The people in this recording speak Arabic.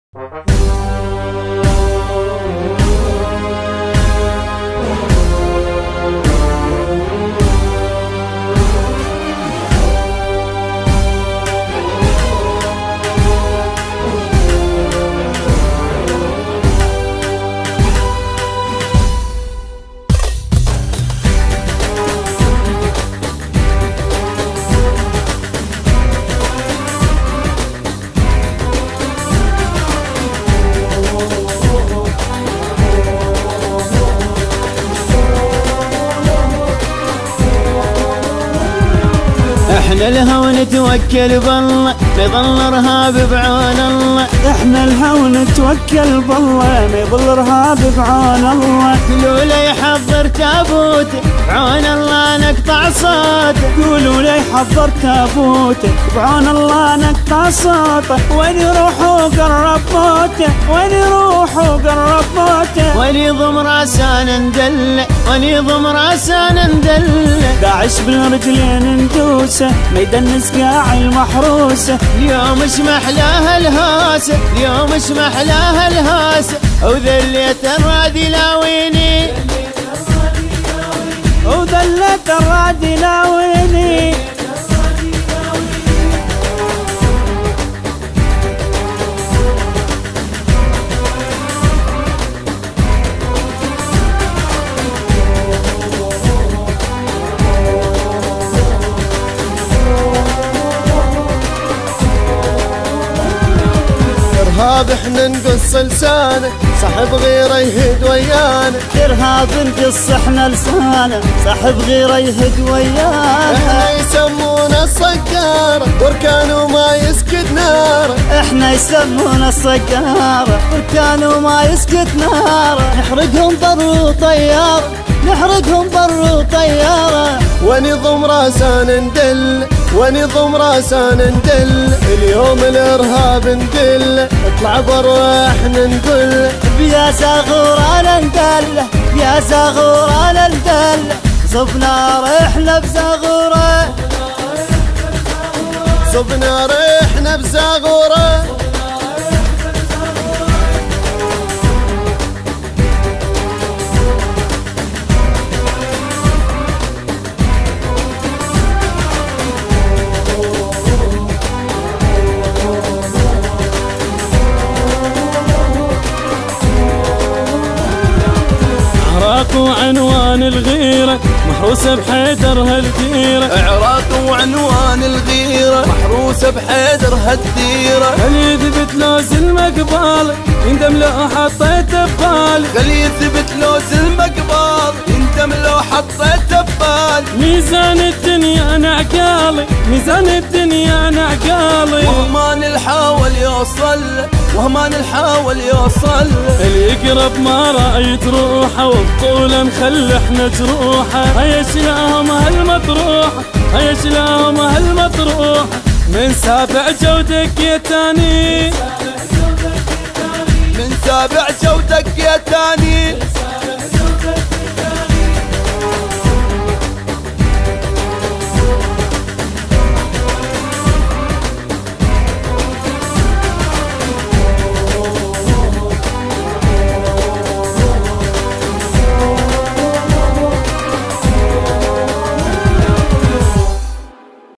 احنا الهوى نتوكل بالله ما يضل ارهاب بعون الله. احنا الهوى نتوكل بالله ما يضل ارهاب بعون الله. قولوا لي يحضر تابوته بعون الله نقطع صوته. قولوا لي يحضر تابوته بعون الله نقطع صوته. وين يروح وقرب موته وين يروح وقرب موته. وين يضم راسنا ندله وين يضم راسنا ندله. داعش بالرجلين ندوسه ميدان نسقاع المحروسه. اليوم اش محلاها الهاسه اليوم اش محلاها الهاسه. وذليت الرادي لاويني وذلت الرادي لاويني. إرهاب احنا نقص لسانه صاحب غيره يهد ويانا. إرهاب نقص احنا لسانه صاحب غيره يهد ويانا. احنا يسمونا الصقارة بركان وما يسكت ناره. احنا يسمونا الصقارة بركان وما يسكت ناره. نحرقهم بر وطيارة نحرقهم بر وطيارة. ونضم راسنا ندل ونضم راسنا ندل. اليوم الارهاب ندل اطلع برا احنا نقول. يا صغورنا ندله يا صغورنا ندله. صب نار احنا بزغوره صب نار احنا بزغوره. وعنوان الغيرة محروسة بحيدر هالديرة. عراق وعنوان الغيرة محروسة بحيدر هالديرة. هل يثبت لوز المقبال يندم لو حطيته ببالي. هل يثبت لوز المقبال يندم لو حطيته ببالي. ميزان الدنيا نعقالي ميزان الدنيا نعقالي. وهما نحاول يوصل وهما نحاول يوصل. اللي يقرب ما رايت روحه وبطوله نخلي احنا جروحه. هيشلاهم هالمطروحه هيشلاهم هالمطروحه. من سابع جودك يا تاني من سابع جودك يا تاني.